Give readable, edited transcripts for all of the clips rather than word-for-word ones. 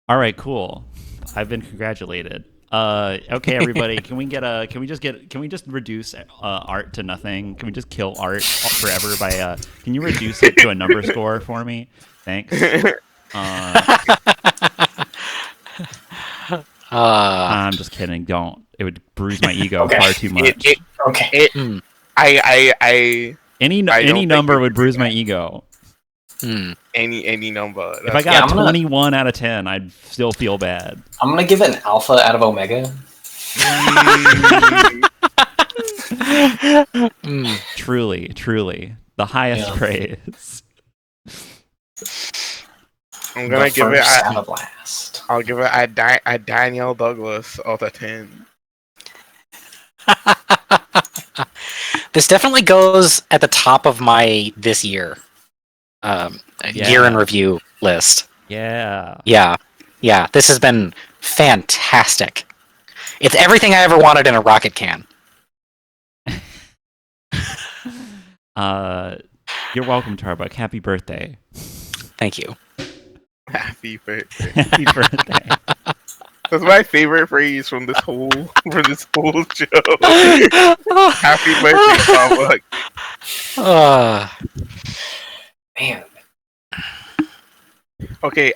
All right, cool. I've been congratulated. Okay, everybody, can we just reduce art to nothing? Can we just kill art forever by can you reduce it to a number score for me? Thanks. Uh, I'm just kidding. Don't. It would bruise my ego Okay. far too It, much. it, Okay. it, Mm, Any I don't any think number it would would bruise be my that. ego. any number. If I That's got Yeah, a I'm gonna- 21 out of 10, I'd still feel bad. I'm gonna give it an alpha out of Omega. Truly, truly, the highest Yeah. praise. I'm gonna The give it. first A, have a blast. I'll give it a Daniel Douglas out of 10. This definitely goes at the top of my this year year in review list. Yeah. Yeah. This has been fantastic. It's everything I ever wanted in a rocket can. You're welcome, Tarbuck. Happy birthday. Thank you. Happy birthday. Happy birthday. That's my favorite phrase from this whole show. Happy birthday, Starbuck. Man, Okay,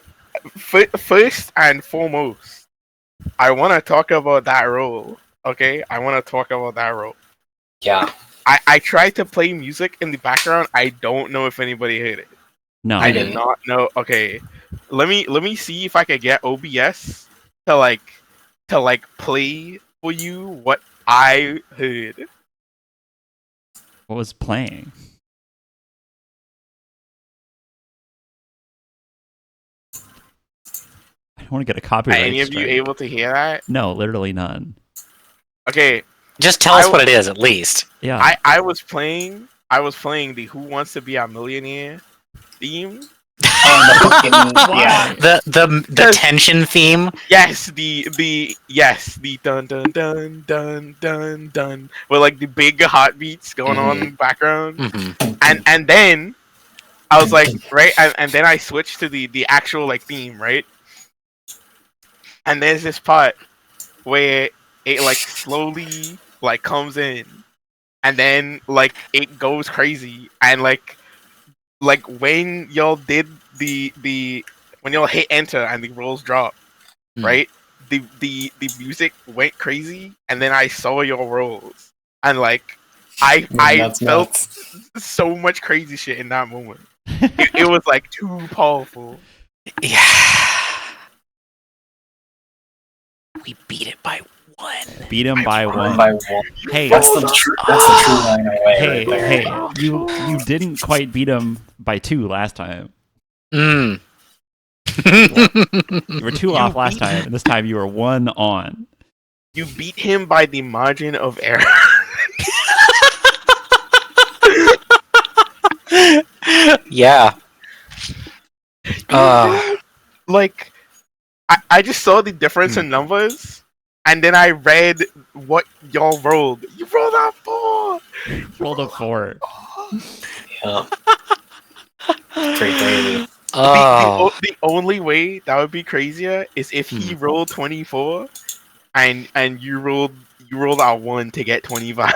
first and foremost, I want to talk about that role. Okay, I want to talk about that role. yeah. I tried to play music in the background. I don't know if anybody heard it. No. I didn't. did not know. Okay, let me see if I could get OBS to play for you what I heard. What was playing? I don't want to get a Are copyright any of you strike. able to hear that? No, literally none. Okay, Just tell us what it is, at least. Yeah. I was playing the Who Wants to Be a Millionaire theme. Yeah. The tension theme. Yes, the dun dun dun dun dun dun with like the big heartbeats going on in the background. Mhm. And then I was like, right, and then I switched to the actual like theme, right? And there's this part where it like slowly like comes in, and then like it goes crazy, and like when y'all did the when y'all hit enter and the rolls drop, right? The music went crazy, and then I saw your rolls, and like I that's felt nuts. so much crazy shit in that moment. It was like too powerful. Yeah. We beat it by one. Beat him by one. By one. Hey, That's the true line away. hey, right there. hey! You didn't quite beat him by 2 last time. Mm. You were 2 off last time, and this time you were 1 on. You beat him by the margin of error. Yeah. Like I just saw the difference in numbers, and then I read what y'all rolled. You rolled a 4. Rolled a 4. Yeah. Pretty crazy. The only way that would be crazier is if he rolled 24, and you rolled a 1 to get 25.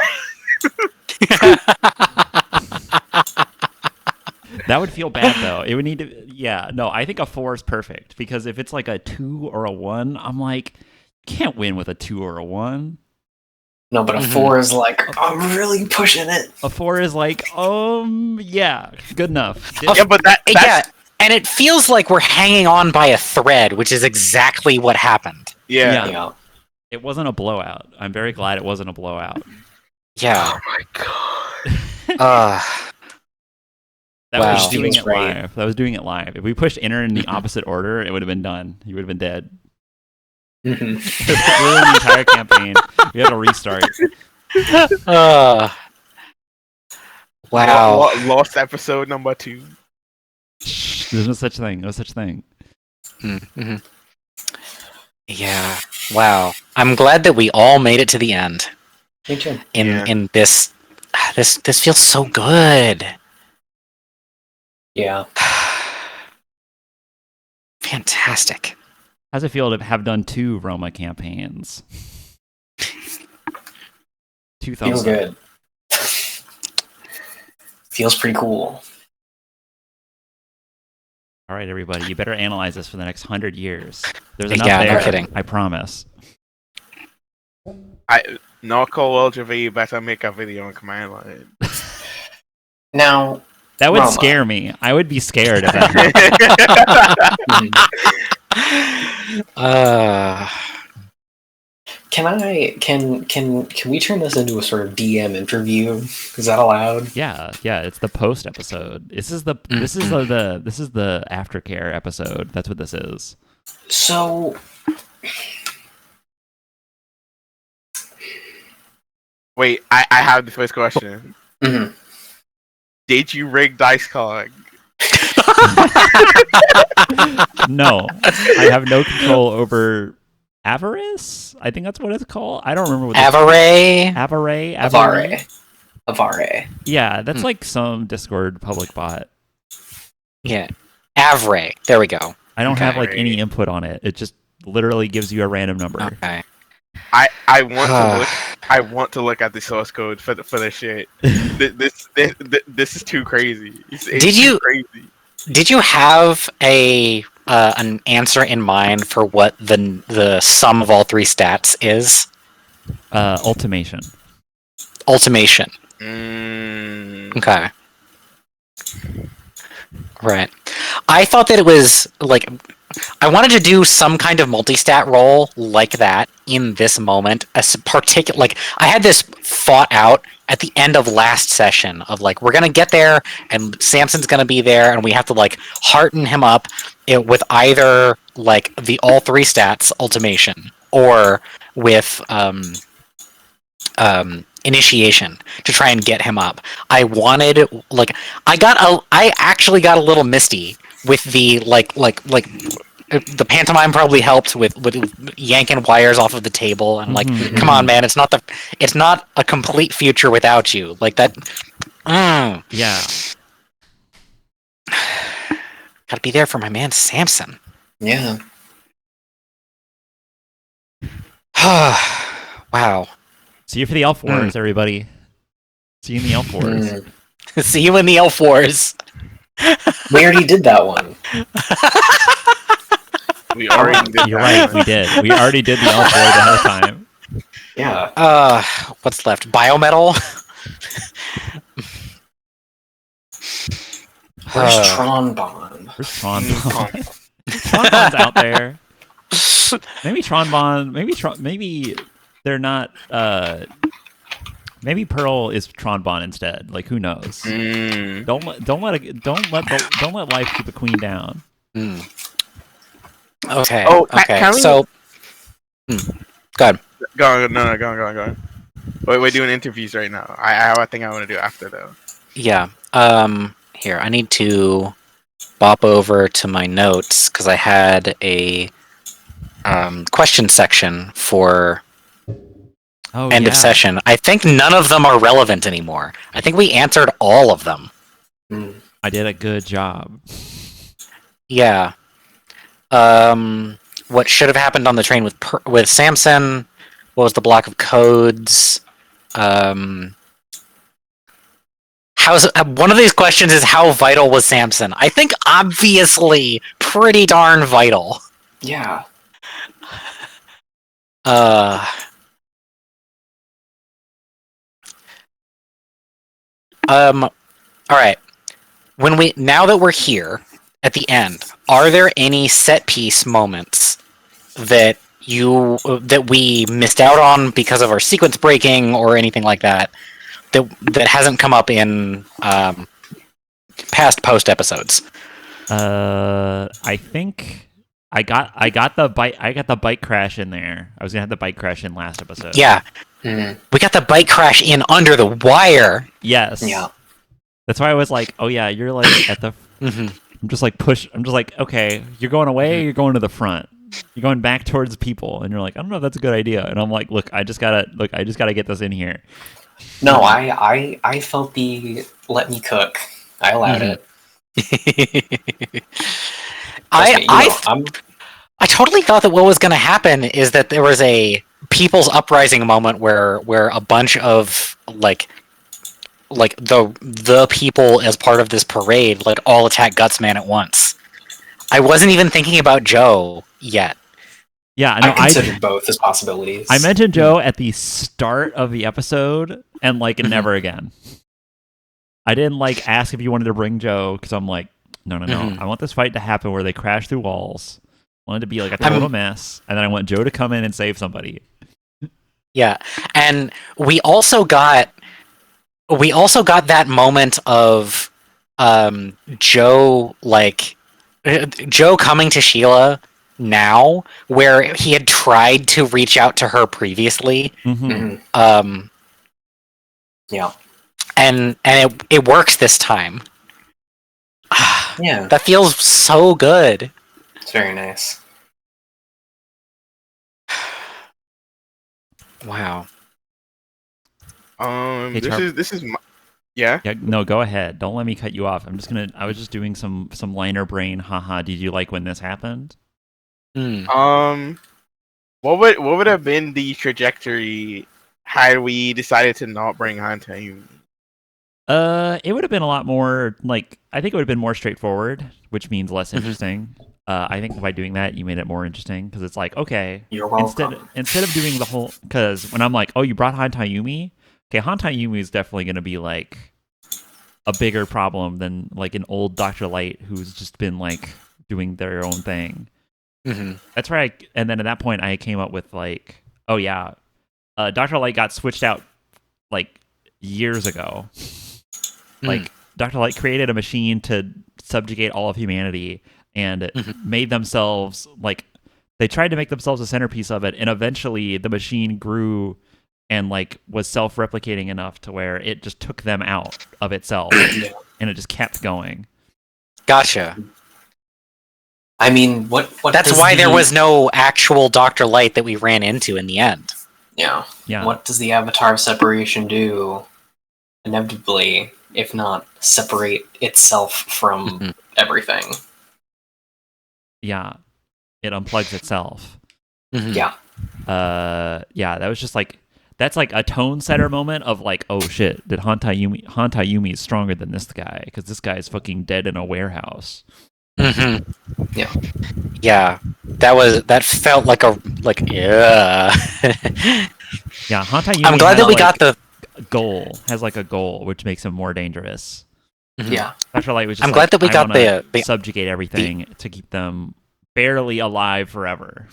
That would feel bad though. It would need to. Yeah, no. I think a 4 is perfect because if it's like a 2 or a 1, I'm like, you can't win with a 2 or a 1. No, but a 4 is like, I'm really pushing it. A 4 is like, yeah, good enough. Yeah, but that's Yeah, and it feels like we're hanging on by a thread, which is exactly what happened. yeah. Yeah. It wasn't a blowout. I'm very glad it wasn't a blowout. Yeah. Oh my god. That Wow. was doing Feels it great. live. That was doing it live. If we pushed enter in the opposite order, it would have been done. You would have been dead. Mhm. Ruined the entire campaign. We had to restart. Wow. Lost episode number 2. There's no such thing. No such thing. Mhm. Yeah. Wow. I'm glad that we all made it to the end. Me too. In this feels so good. Yeah. Fantastic. How's it feel to have done 2 Roma campaigns? 2 thumbs Feels up. good. Feels pretty cool. All right, everybody, you better analyze this for the next 100 years. There's Yeah, enough no there. kidding. I promise. Narco LJV better make a video on command line. Now, That would Roma. scare me. I would be scared if that happened. can we turn this into a sort of DM interview? Is that allowed? Yeah, it's the post episode. This is the aftercare episode. That's what this is. So, Wait, I have the first question. mhm. Did you rig Dice Cog? No, I have no control over Avarice. I think that's what it's called. I don't remember what Avaray. Avare. Yeah, that's like some Discord public bot. Yeah. Avray. There we go. I don't have like Okay. any input on it. It just literally gives you a random number. Okay. I want to look at the source code for the shit. This is too crazy. It's Did too you- crazy? Did you have an answer in mind for what the sum of all 3 stats is? Ultimation. Ultimation. Mm, Okay. Right. I thought that it was like I wanted to do some kind of multi-stat roll like that in this moment. As particular, like I had this thought out at the end of last session of like we're gonna get there and Samson's gonna be there and we have to like hearten him up with either like the all 3 stats ultimation or with initiation to try and get him up. I wanted like I actually got a little misty with the like the pantomime probably helped with yanking wires off of the table and like Mhm. come on man, it's not a complete future without you. Like that Yeah. gotta be there for my man Samson. Yeah. Wow. See you for the L4s, everybody. See you in the L4s. Mm. See you in the L4s. We already did that one. we already did You're that. right, we did. We already did the L4s ahead of time. Yeah. What's left? Biometal? Where's Tronbon? Where's Tronbon? Tronbon's out there. Maybe Tronbon. Maybe they're not. Maybe Pearl is Tronbon instead. Like who knows? Mm. Don't let life keep a queen down. Hmm. Okay. Oh, okay. can we- So, go ahead. Go on. Wait, we're doing interviews right now. I have a thing I want to do after though. Yeah. Here, I need to bop over to my notes because I had a question section for Oh, end yeah. of session. I think none of them are relevant anymore. I think we answered all of them. Mm. I did a good job. Yeah. What should have happened on the train with Samson? What was the block of codes? How's one of these questions is how vital was Samson? I think obviously pretty darn vital. Yeah. All right. Now that we're here at the end, are there any set piece moments that we missed out on because of our sequence breaking or anything like that hasn't come up in past post episodes? I think I got the bike crash in there. I was gonna have the bike crash in last episode. Yeah, Mm. we got the bike crash in under the wire. Yes. Yeah. That's why I was like, oh yeah, you're like at the. Mhm. I'm just like, okay, you're going away. Or you're going to the front. You're going back towards people, and you're like, I don't know if that's a good idea. And I'm like, look, I just gotta get this in here. No, I felt the let me cook. I allowed Mhm. it. Trust me, I I totally thought that what was going to happen is that there was a people's uprising moment where a bunch of like the people as part of this parade like all attack Gutsman at once. I wasn't even thinking about Joe yet. Yeah, I considered both as possibilities. I mentioned Joe at the start of the episode, and like never again. I didn't like ask if you wanted to bring Joe because I'm like, no. I want this fight to happen where they crash through walls. I want it to be like a total mess, and then I want Joe to come in and save somebody. Yeah, and we also got that moment of Joe Joe coming to Sheila now, where he had tried to reach out to her previously. Yeah. And it works this time. Yeah. That feels so good. It's very nice. Wow. Hey, This is my, yeah. Yeah, no, go ahead. Don't let me cut you off. I was just doing some liner brain. Haha. Did you like when this happened? Mm. What would have been the trajectory had we decided to not bring Hantayumi? It would have been a lot more like I think it would have been more straightforward, which means less interesting. I think by doing that, you made it more interesting because it's like okay, You're welcome. instead of doing the whole because when I'm like, oh, you brought Hantayumi, okay, Hantayumi is definitely going to be like a bigger problem than like an old Dr. Light who's just been like doing their own thing. That's right. And then at that point, I came up with like, oh yeah, Dr. Light got switched out like years ago. Like Dr. Light created a machine to subjugate all of humanity and made themselves like they tried to make themselves a centerpiece of it, and eventually the machine grew and like was self-replicating enough to where it just took them out of itself and it just kept going. Gotcha. I mean, what That's why there was no actual Dr. Light that we ran into in the end. Yeah. Yeah. What does the Avatar separation do? Inevitably, if not separate itself from everything. Yeah. It unplugs itself. Yeah. Yeah, that was just like that's like a tone setter moment of like, oh shit, did Hantayumi is stronger than this guy because this guy is fucking dead in a warehouse. Yeah. Yeah, that felt like yeah. Yeah, Hantayumi. I'm glad that we got the goal. Has like a goal, which makes him more dangerous. Yeah. Dr. Light was just I'm glad that we got the subjugate everything to keep them barely alive forever.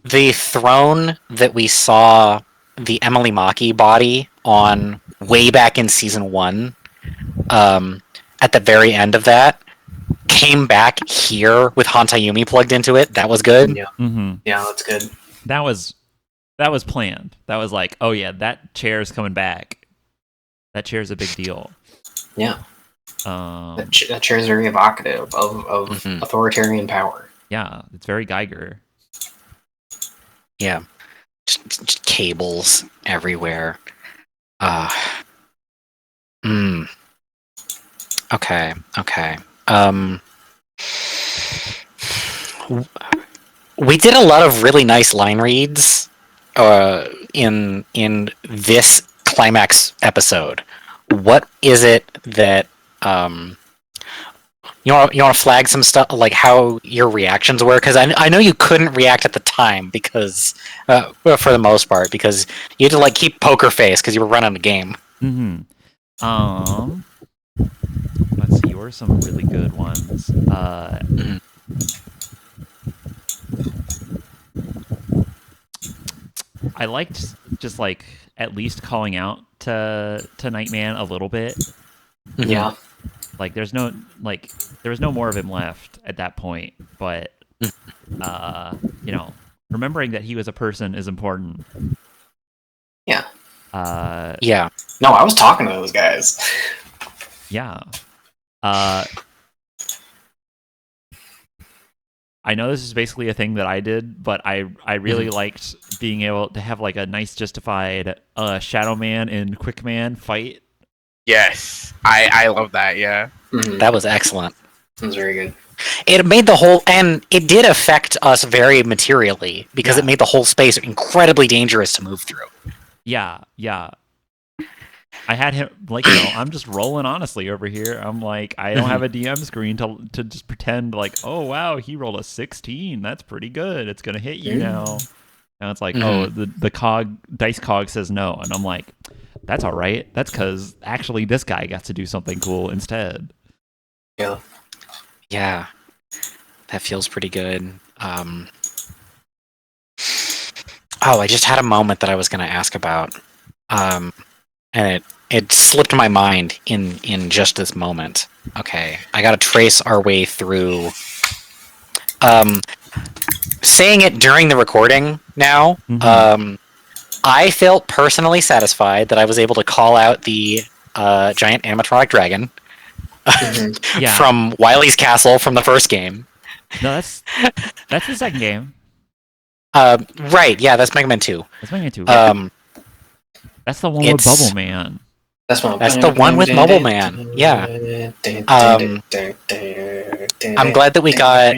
The throne that we saw the Emily Maki body on way back in season 1, at the very end of that, came back here with Hantayumi plugged into it. That was good. Yeah. Mm-hmm. Yeah, that's good. That was planned. That was like, oh yeah, that chair's coming back. That chair's a big deal. Yeah. That chair is very evocative of authoritarian power. Yeah, it's very Geiger. Yeah. Just cables everywhere. Okay. We did a lot of really nice line reads in this climax episode. What is it that you want to flag some stuff like how your reactions were? Because I know you couldn't react at the time because for the most part because you had to like keep poker face because you were running the game. Let's see. What are some really good ones? I liked just like at least calling out to Nightman a little bit. Yeah. Like there was no more of him left at that point, but remembering that he was a person is important. Yeah. Yeah. No, I was talking to those guys. Yeah. I know this is basically a thing that I did, but I really liked being able to have like a nice justified Shadow Man and Quick Man fight. Yes, I love that. Yeah, that was excellent. It was very good. It made the whole, and it did affect us very materially because Yeah. it made the whole space incredibly dangerous to move through. Yeah. I had him like I'm just rolling honestly over here. I'm like I don't have a DM screen to just pretend like, oh wow, he rolled a 16. That's pretty good. It's gonna hit you now. And it's like, oh, the dice cog says no, and I'm like, that's all right. That's because actually this guy got to do something cool instead. Yeah. Yeah, that feels pretty good. Oh, I just had a moment that I was going to ask about, and it slipped my mind in just this moment. Okay, I got to trace our way through. Saying it during the recording now, I felt personally satisfied that I was able to call out the giant animatronic dragon Mhm. from Wily's Castle from the first game. No, that's the second game. Right, yeah, that's Mega Man 2. That's Mega Man 2. That's the one with it's- Bubble Man. That's the one with Mobile Man, yeah. I'm glad that we got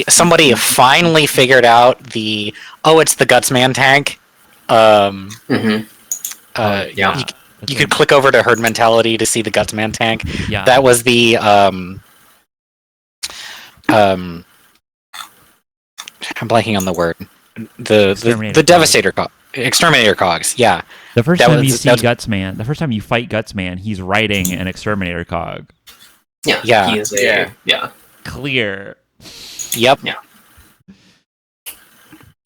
somebody finally figured out it's the Gutsman tank. Mhm. Yeah. That's You could click over to Herd Mentality to see the Gutsman tank. yeah. That was the I'm blanking on the word. The Exterminator Devastator Exterminator Cogs. Yeah. the first that time was- you see that was- Gutsman, the first time you fight Gutsman, he's riding an Exterminator cog. Yeah. Yeah. He is yeah. Clear. Yep. Yeah.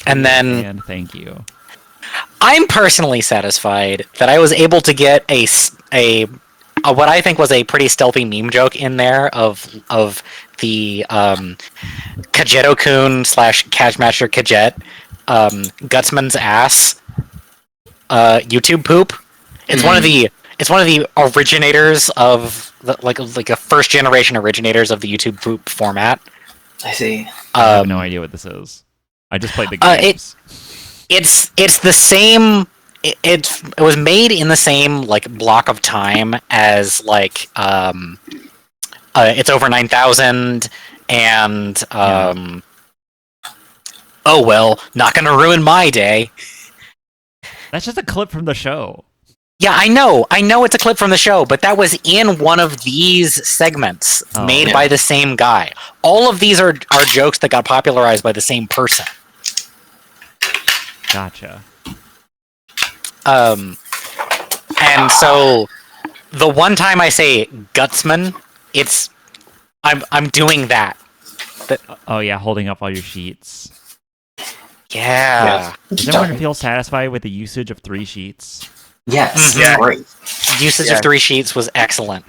And then And thank you. I'm personally satisfied that I was able to get a what I think was a pretty stealthy meme joke in there of the Kajeto-kun / Catchmaster Kajet Gutsman's ass YouTube poop. It's one of the originators of like a first generation originators of the YouTube poop format. I see. I have no idea what this is. I just played the it- games. It's the same. It was made in the same like block of time as like it's over 9,000 and oh well, not gonna ruin my day. That's just a clip from the show. Yeah, I know it's a clip from the show, but that was in one of these segments Oh. made Yeah. by the same guy. All of these are jokes that got popularized by the same person. Gotcha. And so the one time I say Gutsman, I'm doing that. Oh yeah, holding up all your sheets. Yeah. Does everyone feel satisfied with the usage of 3 sheets? Yes. Yeah. Great. Usage Yeah. of 3 sheets was excellent.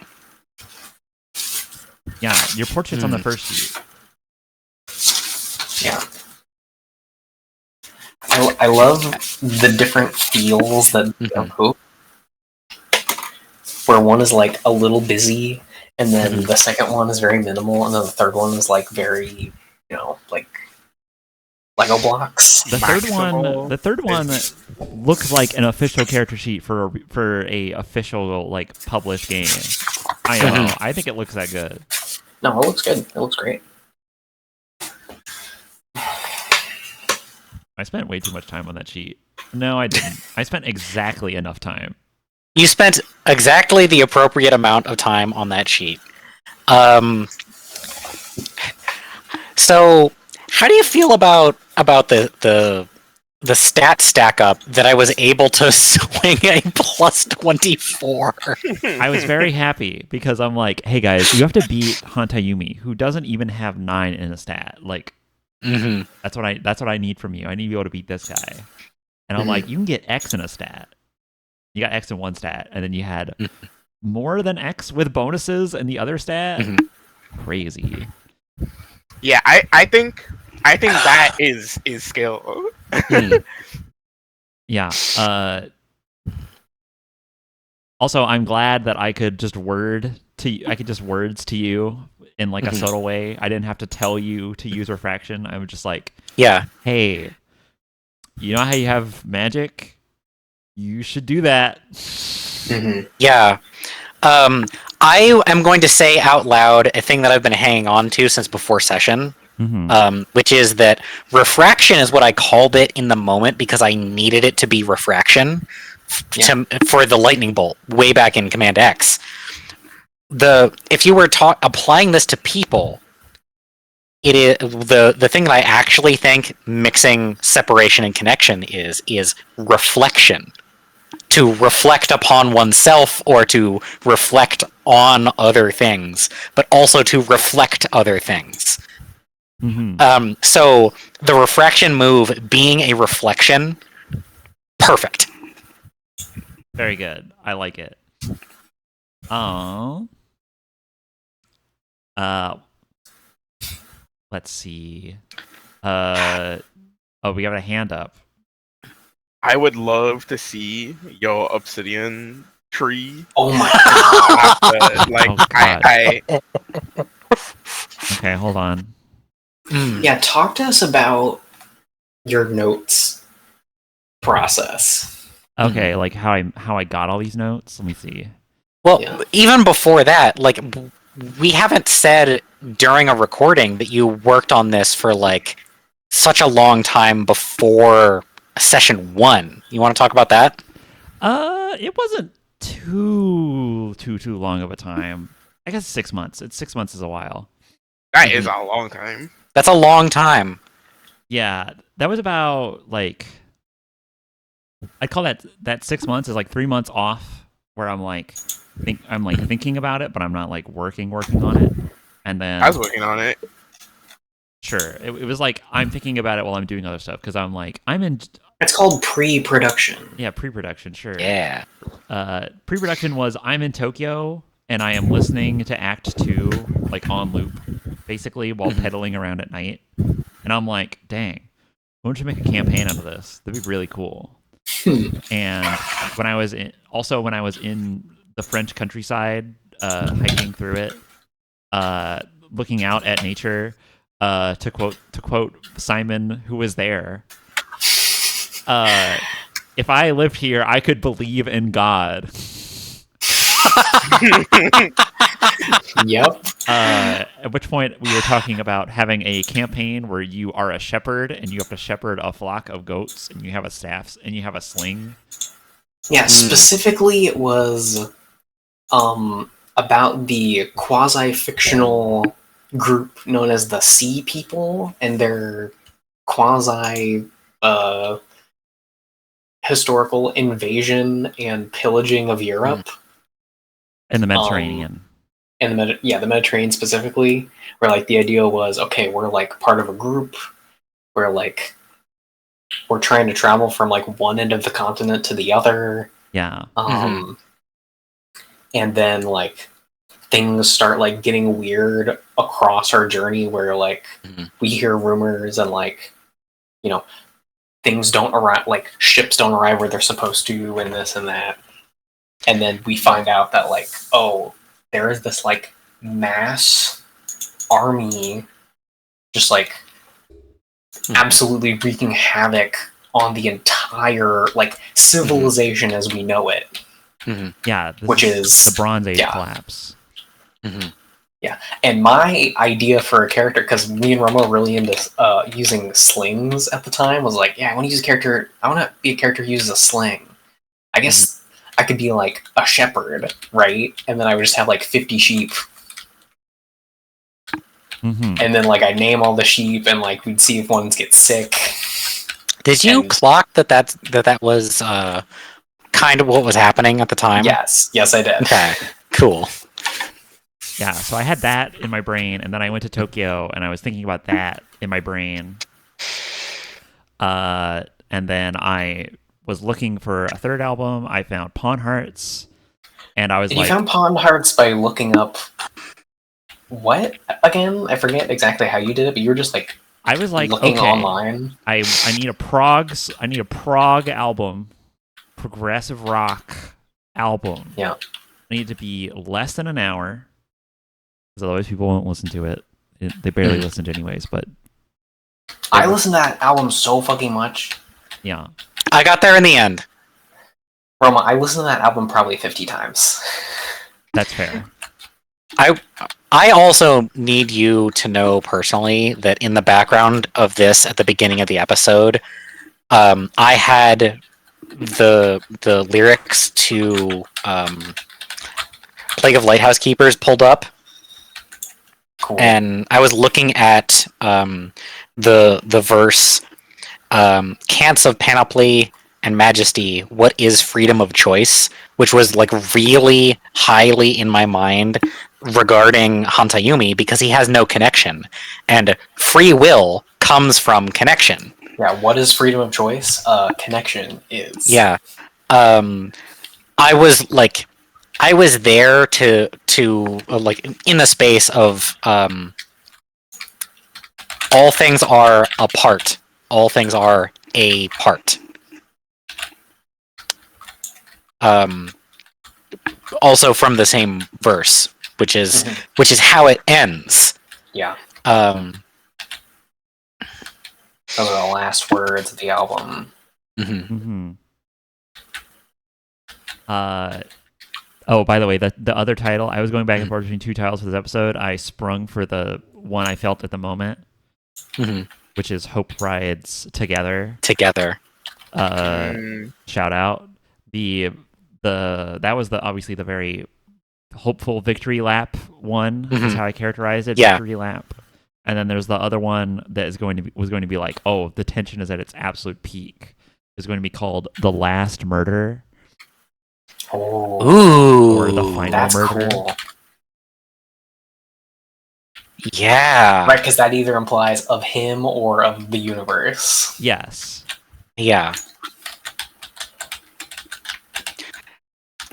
Yeah, your portrait's on the first sheet. Yeah. I love the different feels that of Hope. Where one is like a little busy, and then the second one is very minimal, and then the third one is like very, like Lego blocks. The third one Maximal looks like an official character sheet for a official like published game. I know. I think it looks that good. No, it looks good. It looks great. I spent way too much time on that sheet. No, I didn't. I spent exactly enough time. You spent exactly the appropriate amount of time on that sheet. So how do you feel about the stat stack up that I was able to swing a plus 24? I was very happy because I'm like, hey guys, you have to beat Hantayumi, who doesn't even have 9 in a stat. Like, Mm-hmm. that's what I need from you. I need to be able to beat this guy. And I'm Mhm. like, you can get X in a stat. You got X in one stat, and then you had more than X with bonuses in the other stat. Mhm. Crazy. Yeah, I think that is skill. Yeah. Also, I'm glad that I could just words to you in like a Mhm. subtle way. I didn't have to tell you to use refraction. I was just like, Yeah. hey, you know how you have magic? You should do that. Mm-hmm. Yeah. I am going to say out loud a thing that I've been hanging on to since before session, which is that refraction is what I called it in the moment because I needed it to be refraction for the lightning bolt way back in Command X. If you were applying this to people, it is the thing that I actually think mixing separation and connection is reflection. To reflect upon oneself or to reflect on other things, but also to reflect other things. So the refraction move being a reflection, perfect. Very good. I like it. Let's see. We got a hand up. I would love to see your obsidian tree. Oh my god! Like, Oh, God. I Okay, hold on. Yeah, talk to us about your notes process. Okay, like how I got all these notes. Let me see. Well, Yeah. even before that, like we haven't said during a recording that you worked on this for like such a long time before session 1. You want to talk about that? It wasn't too long of a time. I guess 6 months. 6 months is a while. that is a long time. That's a long time. Yeah, that was about like I'd call that 6 months is like 3 months off where I'm like thinking about it, but I'm not like working on it. And then I was working on it. sure, it was like I'm thinking about it while I'm doing other stuff because I'm like I'm in It's called pre-production. yeah pre-production sure. Yeah. Pre-production was I'm in Tokyo and I am listening to Act 2 like on loop, basically while pedaling around at night. And I'm like, dang, why don't you make a campaign out of this? That'd be really cool. And when I was in the French countryside, hiking through it, looking out at nature, to quote Simon, who was there, if I lived here, I could believe in God. Yep. At which point we were talking about having a campaign where you are a shepherd and you have to shepherd a flock of goats and you have a staff and you have a sling. Yeah, specifically it was about the quasi-fictional group known as the Sea People and their quasi historical invasion and pillaging of Europe. In the Mediterranean. And the Mediterranean specifically, where like the idea was, okay, we're like part of a group, we're trying to travel from like one end of the continent to the other. Yeah. And then like things start like getting weird across our journey where like we hear rumors and like, you know, things don't arrive, like ships don't arrive where they're supposed to and this and that. And then we find out that like, oh, there is this like mass army just like absolutely wreaking havoc on the entire like civilization as we know it. Yeah. Which is the Bronze Age collapse. Yeah. And my idea for a character, because me and Romo were really into using slings at the time, was like, yeah, I want to use a character. I want to be a character who uses a sling. I guess I could be like a shepherd, right? And then I would just have like 50 sheep. And then like I name all the sheep and like we'd see if ones get sick. Did you clock that was kind of what was happening at the time? Yes, I did. Okay, cool. Yeah, so I had that in my brain, and then I went to Tokyo, and I was thinking about that in my brain. And then I was looking for a third album. I found Pawn Hearts, and I was You found Pawn Hearts by looking up what again? I forget exactly how you did it, but you were just like I was like looking okay, online. I need a prog album, progressive rock album. Yeah. I need it to be less than an hour, because otherwise people won't listen to it. They barely listened anyways, but I listened to that album so fucking much. yeah. I got there in the end. Roma, I listened to that album probably 50 times. That's fair. I also need you to know personally that in the background of this, at the beginning of the episode, I had the lyrics to Plague of Lighthouse Keepers pulled up, Cool. and I was looking at the verse, "Cants of Panoply and Majesty, what is freedom of choice?" which was like really highly in my mind regarding Hantayumi because he has no connection, and free will comes from connection. Yeah, what is freedom of choice? Connection is. Yeah. I was like, I was there to like in the space of all things are a part. All things are a part. Also from the same verse, which is how it ends. Yeah. Um, Those are the last words of the album. mhm. Oh, by the way, the other title, I was going back and forth between two titles for this episode. I sprung for the one I felt at the moment, Mhm. which is Hope Rides Together. Together. Shout out. That was obviously the very hopeful victory lap one, is how I characterized it. Yeah. Victory lap. And then there's the other one that was going to be like, oh, the tension is at its absolute peak. It's going to be called The Last Murder. Oh, Ooh. Or The Final that's Murder. cool. Yeah. Right, because that either implies of him or of the universe. Yes. Yeah.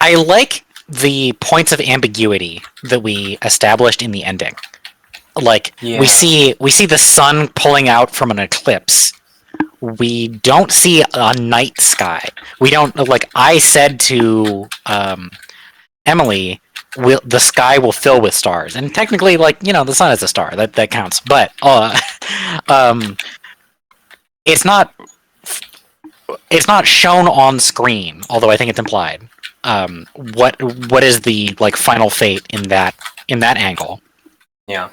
I like the points of ambiguity that we established in the ending. Like Yeah. we see the sun pulling out from an eclipse. We don't see a night sky. We don't like I said to Emily, the sky will fill with stars. And technically, like, the sun is a star. That counts. But it's not shown on screen, although I think it's implied. What is the like final fate in that angle? Yeah.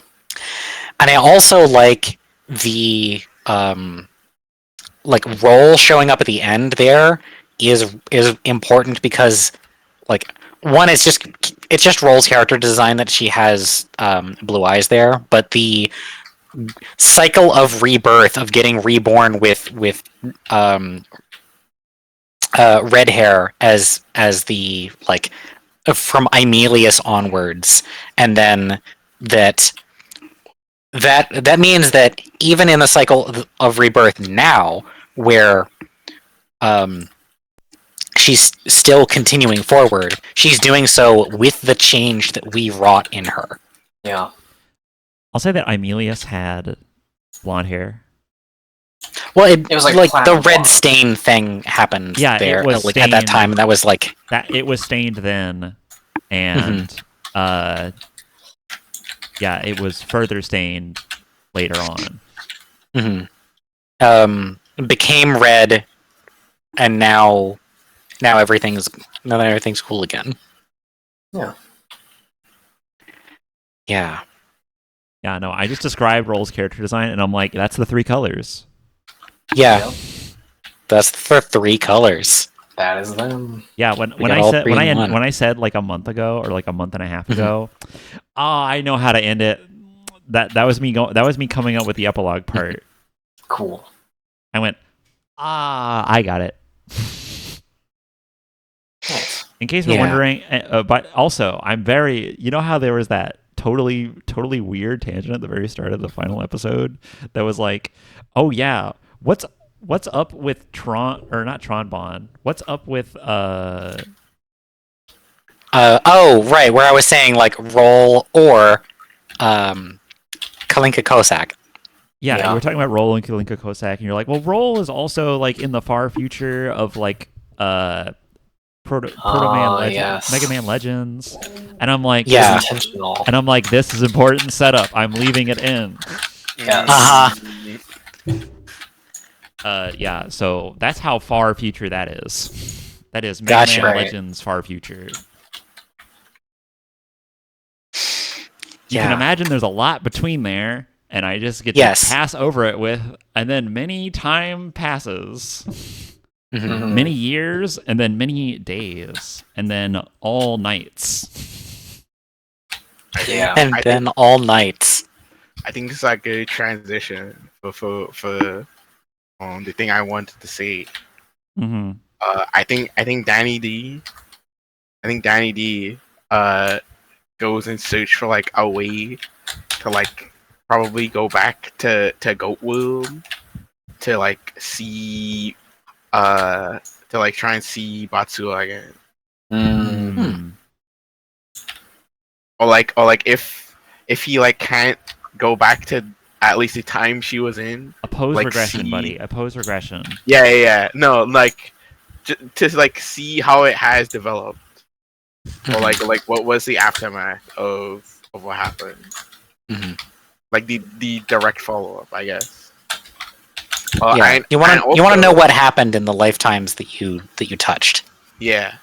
And I also like the like role showing up at the end there is important because like one, it's just Roll's character design that she has blue eyes there, but the cycle of rebirth of getting reborn with red hair as the like from Aemilius onwards, and then that means that even in the cycle of rebirth now, where she's still continuing forward, she's doing so with the change that we wrought in her. Yeah. I'll say that Aemilius had blonde hair. Well, it was like like the platinum red blonde. stain thing happened Yeah, it there was like at that stained. time, and that was like That it was stained then, and yeah, it was further stained later on. Became red, and now everything's cool again. Yeah. Yeah. Yeah, no, I just described Roll's character design, and I'm like, that's the three colors. Yeah. Yep. That's the three colors. That is them. Yeah, when got all three in one. I said like a month ago or like a month and a half ago, oh, I know how to end it. That was me coming up with the epilogue part. Cool. I went, I got it. Nice. In case you're Yeah. wondering, but also I'm very, how there was that totally weird tangent at the very start of the final episode that was like, oh yeah, what's up with Tron, or not Tron Bond? What's up with Oh, right, where I was saying like Roll or Kalinka Kosak. Yeah, Yeah. you were talking about Roll and Kalinka Kosak, and you're like, well, Roll is also like in the far future of like Proto Man Legends, yes. Mega Man Legends, and I'm like, Yeah. It's intentional. and I'm like, this is important setup. I'm leaving it in. Yes. Yeah, so that's how far future that is. That is Mega Gotcha. Man Right. Legends far future. You can imagine there's a lot between there, and I just get Yes. to pass over it with, and then many time passes. Mhm. Many years, and then many days, and then all nights. Yeah. And I then all nights. I think this is a good transition for the thing I wanted to say. Mm-hmm. I think Danny D. Goes in search for like a way to like probably go back to Goatwood to like see to like try and see Batsua again, Mm. or like if he like can't go back to at least the time she was in. Oppose Like, regression, see- buddy. Oppose regression. Yeah. No, like to like see how it has developed, or like what was the aftermath of what happened. Mhm. Like the direct follow up, I guess. Yeah. You want to know what happened in the lifetimes that you touched. Yeah.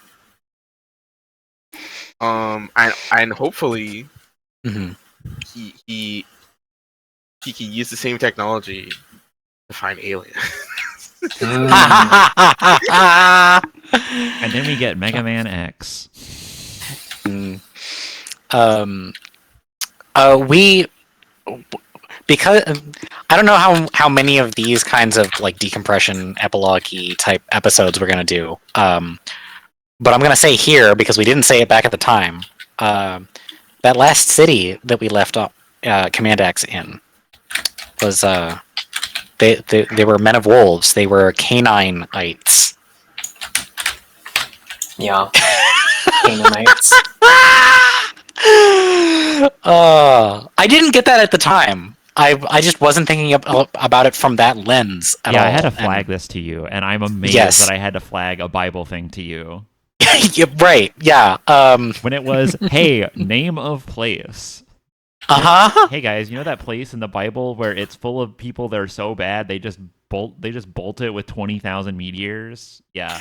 And hopefully Hmm. he can use the same technology to find aliens. Mm. And then we get Mega Man X. Mm. We because I don't know how many of these kinds of like decompression epilogue-y type episodes we're gonna do. But I'm gonna say here because we didn't say it back at the time. That last city that we left off Command X in was they were men of wolves. They were Canaanites. Yeah. Canaanites. I didn't get that at the time. I just wasn't thinking about it from that lens at all. Yeah, I had to flag this to you, and I'm amazed Yes. that I had to flag a Bible thing to you. Yeah, right. Yeah. When it was, hey, name of place. Uh-huh. Hey guys, you know that place in the Bible where it's full of people that are so bad they just bolt it with 20,000 meteors? Yeah.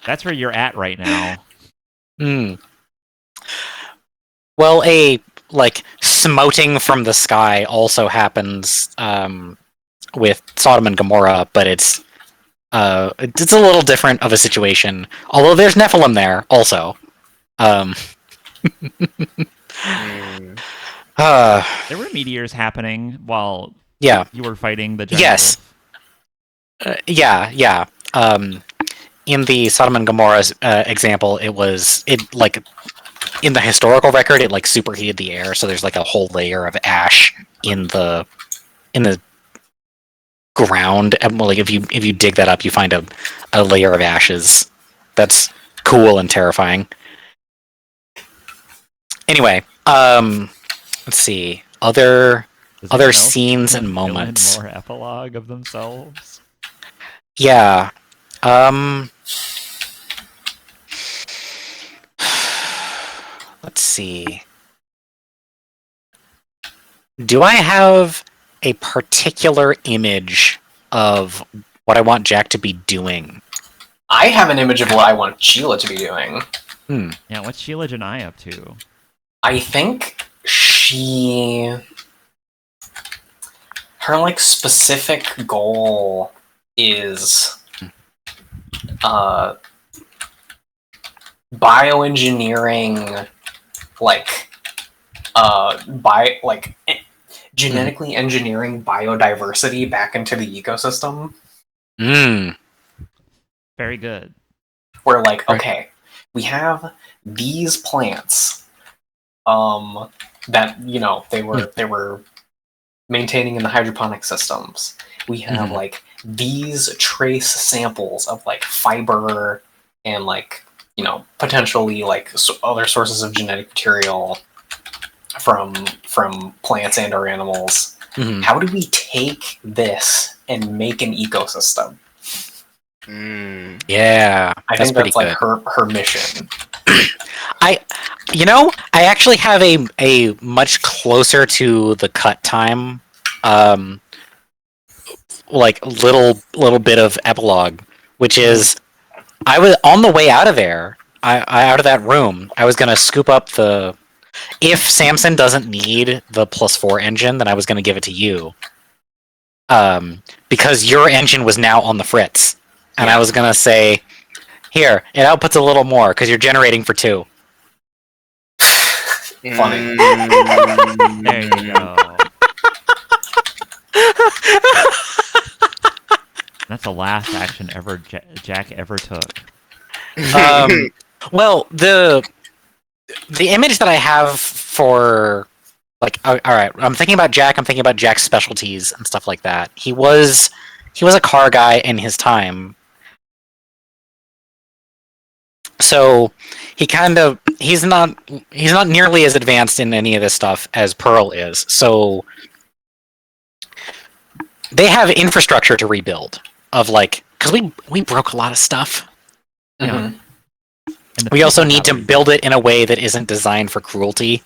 That's where you're at right now. Mm. Well, a like smoting from the sky also happens with Sodom and Gomorrah, but it's a little different of a situation. Although there's Nephilim there also. There were meteors happening while Yeah. you were fighting the giant Yes. wolf. Yeah. In the Sodom and Gomorrah's example, it like in the historical record, it like superheated the air, so there's like a whole layer of ash in the ground. And well, like if you dig that up, you find a layer of ashes. That's cool and terrifying. Anyway, let's see other Does anyone else scenes and fill in moments. more epilogue of themselves. Yeah. Let's see. Do I have a particular image of what I want Jack to be doing? I have an image of what I want Sheila to be doing. Yeah, what's Sheila Janai up to? I think her like specific goal is bioengineering, genetically engineering biodiversity back into the ecosystem. Very good. Where okay, we have these plants that they were maintaining in the hydroponic systems. We have these trace samples of fiber and potentially other sources of genetic material from plants and or animals. Mm-hmm. How do we take this and make an ecosystem? Yeah, I think that's her mission. I actually have a much closer to the cut time, little bit of epilogue, which is I was on the way out of there. out of that room, I was gonna scoop up the. If Samson doesn't need the +4 engine, then I was gonna give it to you. Because your engine was now on the fritz, and I was gonna say, here, it outputs a little more because you're generating for 2. Funny. There you go. That's the last action ever Jack ever took. Well, the image that I have for like, all right, I'm thinking about Jack. I'm thinking about Jack's specialties and stuff like that. He was a car guy in his time, so he's not nearly as advanced in any of this stuff as Pearl is. So they have infrastructure to rebuild of like, because we broke a lot of stuff. Mhm. And We also need to build it in a way that isn't designed for cruelty,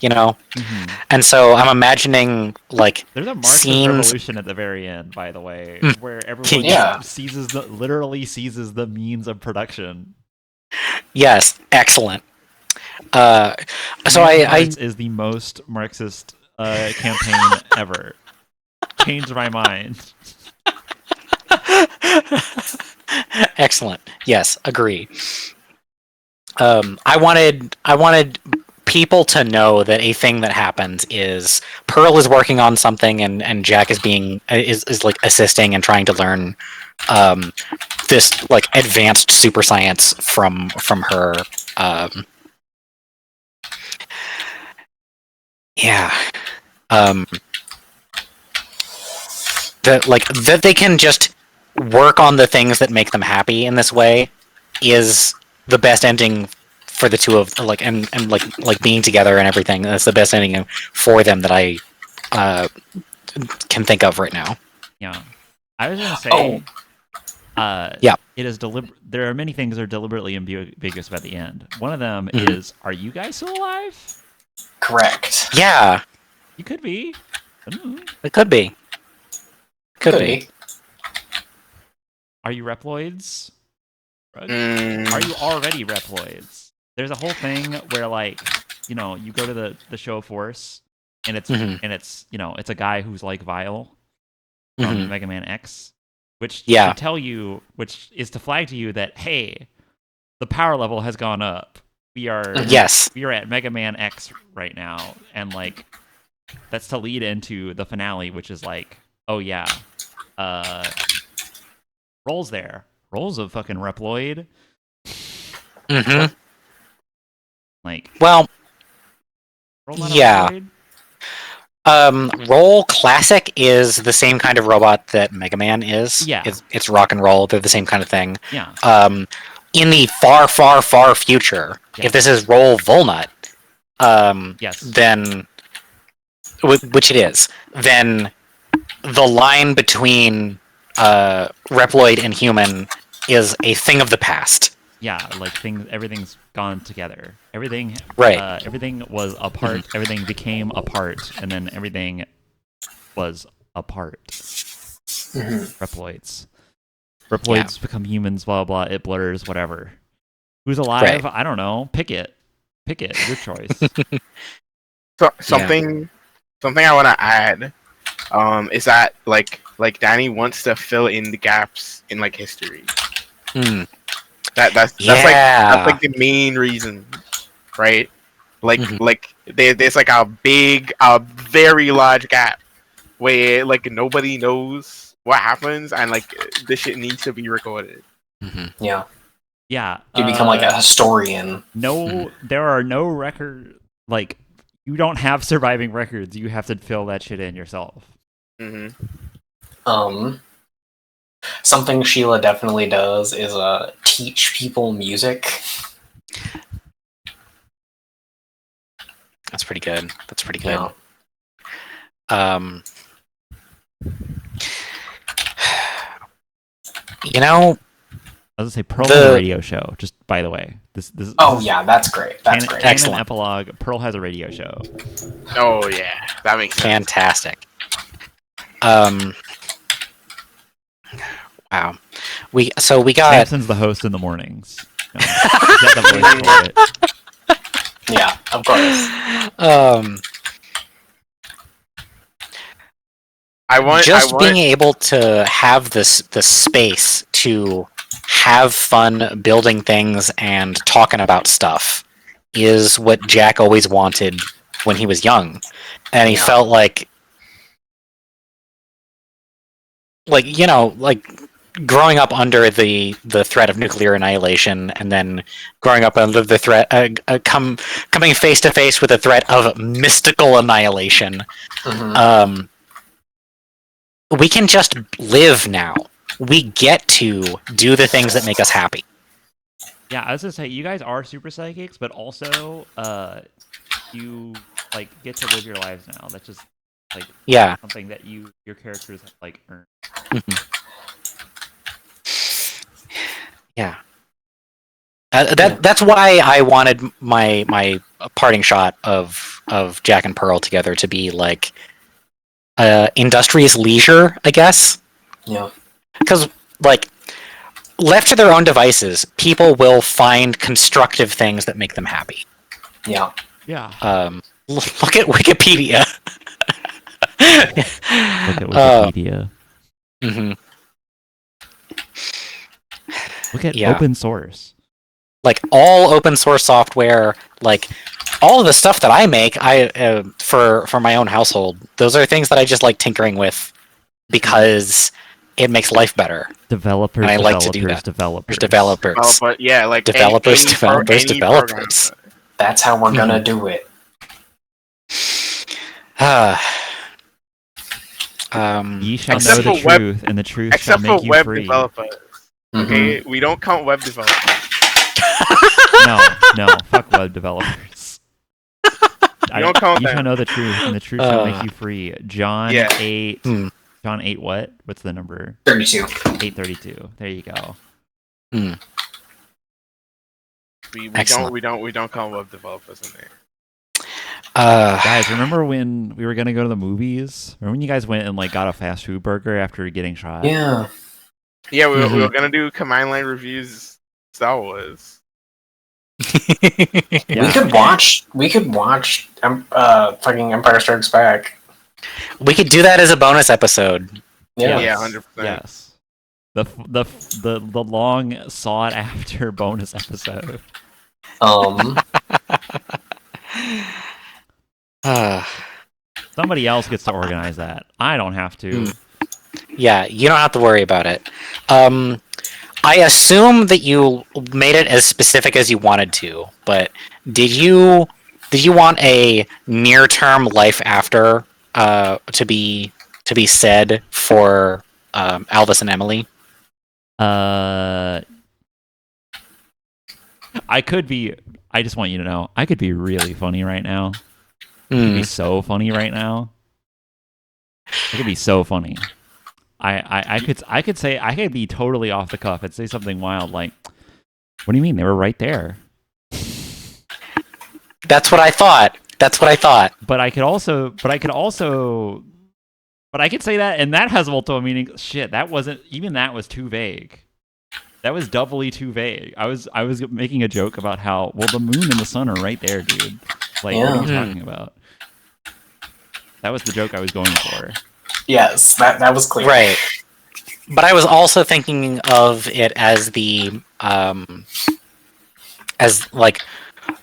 you know? Mhm. And so I'm imagining, like, There's a Marxist scenes... revolution at the very end, by the way, where everyone Yeah. literally seizes the means of production. Yes, excellent. So I is the most Marxist campaign ever. Changed my mind. Excellent. Yes, agree. I wanted people to know that a thing that happens is Pearl is working on something and Jack is like assisting and trying to learn this like advanced super science from her. That they can just work on the things that make them happy in this way is the best ending for the two of like and like being together and everything. That's the best ending for them that I can think of right now. Yeah. I was gonna say yeah. It is there are many things that are deliberately ambiguous about the end. One of them is, are you guys still alive? Correct. Yeah. You could be. It could be. Could be. Are you Reploids? Are Mm. you already Reploids? There's a whole thing where, like, you know, you go to the show Force, and it's you know, it's a guy who's like Vile from Mega Man X, which should tell you, which is to flag to you that, hey, the power level has gone up. We are we are at Mega Man X right now, and like that's to lead into the finale, which is like, oh yeah, Roll's there. Roll's a fucking Reploid. Like, well, Roll not a yeah. Reploid? Roll Classic is the same kind of robot that Mega Man is. Yeah. It's rock and roll. They're the same kind of thing. Yeah. In the far, far, far future, if this is Roll Volnut, yes. then, which it is, then the line between Reploid and human is a thing of the past. Yeah, like everything's gone together. Everything, right? Everything was apart. Everything became apart, and then everything was apart. Reploids become humans. Blah blah. It blurs. Whatever. Who's alive? Right. I don't know. Pick it. Your choice. So something I want to add is that like Danny wants to fill in the gaps in like history. That's like the main reason, right? Like there's like a very large gap where like nobody knows what happens, and like this shit needs to be recorded. Yeah. Yeah. You become like a historian. No, there are no record. Like, you don't have surviving records. You have to fill that shit in yourself. Something Sheila definitely does is teach people music. That's pretty good. Yeah. You know, I was gonna say Pearl has a radio show. Just by the way, this. Oh yeah, that's great. That's great. Excellent. Epilogue. Pearl has a radio show. Oh yeah, that makes sense. Fantastic. Wow. We got Samson's the host in the mornings. No, he's got the voice for it. Yeah, of course. I Being want. able to have the space to have fun building things and talking about stuff is what Jack always wanted when he was young, and he Yeah. felt like growing up under the threat of nuclear annihilation, and then growing up under the threat coming face to face with the threat of mystical annihilation. Mhm. We can just live now. We get to do the things that make us happy. Yeah, I was gonna say you guys are super psychics, but also you like get to live your lives now. That's just like Yeah. something that your characters have like earned. Yeah. That's why I wanted my parting shot of Jack and Pearl together to be like industrious leisure, I guess. Yeah. Because like left to their own devices, people will find constructive things that make them happy. Yeah. Yeah. Look at Wikipedia. Look at Wikipedia. Mhm. Look at Yeah. open source. Like all open source software, like all of the stuff that I make, for my own household, those are things that I just like tinkering with because it makes life better. Developers, And I like to developers, do that. developers. Developers. But yeah, like Developers, any developers, any developers. program. That's how we're gonna do it. Ye shall Except know the for web- truth, and the truth shall Except for make you web free. developers. Mhm. Okay, we don't count web developers. No, fuck web developers. don't count You shall them. know the truth, and the truth shall make you free. John Yeah. 8. Hmm. John 8 what? What's the number? 32. 832. There you go. We Excellent. don't count web developers in there. Guys, remember when we were gonna go to the movies? Remember when you guys went and like got a fast food burger after getting shot? Yeah. Yeah, we Mm-hmm. were gonna do Command Line reviews. Star Wars. Yeah. We could watch fucking Empire Strikes Back. We could do that as a bonus episode. Yeah. Yeah, 100%. Yes. The long sought after bonus episode. Somebody else gets to organize that. I don't have to. Yeah, you don't have to worry about it. I assume that you made it as specific as you wanted to, but did you want a near-term life after to be said for Alvis and Emily? I could be. I just want you to know, I could be really funny right now. I could be so funny right now. I could be so funny. I could say, I could be totally off the cuff and say something wild like, "What do you mean? They were right there." That's what I thought. But I could say that, and that has multiple meanings. Shit, that was too vague. That was doubly too vague. I was making a joke about how, well, the moon and the sun are right there, dude. Like, what are you talking about? That was the joke I was going for. Yes, that was clear. Right. But I was also thinking of it as the as like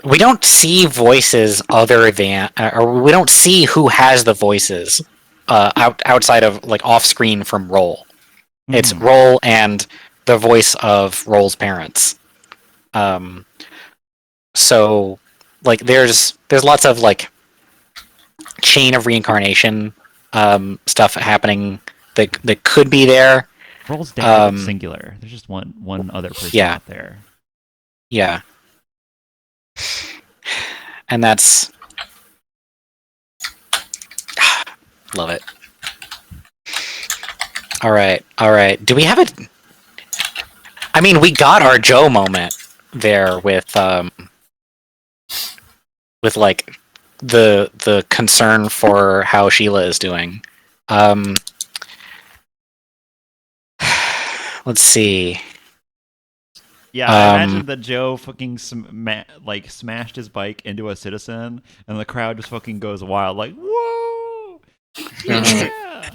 we don't see voices other than, or we don't see who has the voices outside of like off screen from Roll. It's Roll and the voice of Roll's parents. So like there's lots of like chain of reincarnation stuff happening that could be there. Roll's dad is singular. There's just one other person Yeah. out there. Yeah. And that's love it. All right. Do we have it? I mean, we got our Joe moment there with like the concern for how Sheila is doing. Let's see. Yeah, I Um, imagine that Joe fucking smashed his bike into a citizen, and the crowd just fucking goes wild, like whoa, yeah, just yeah.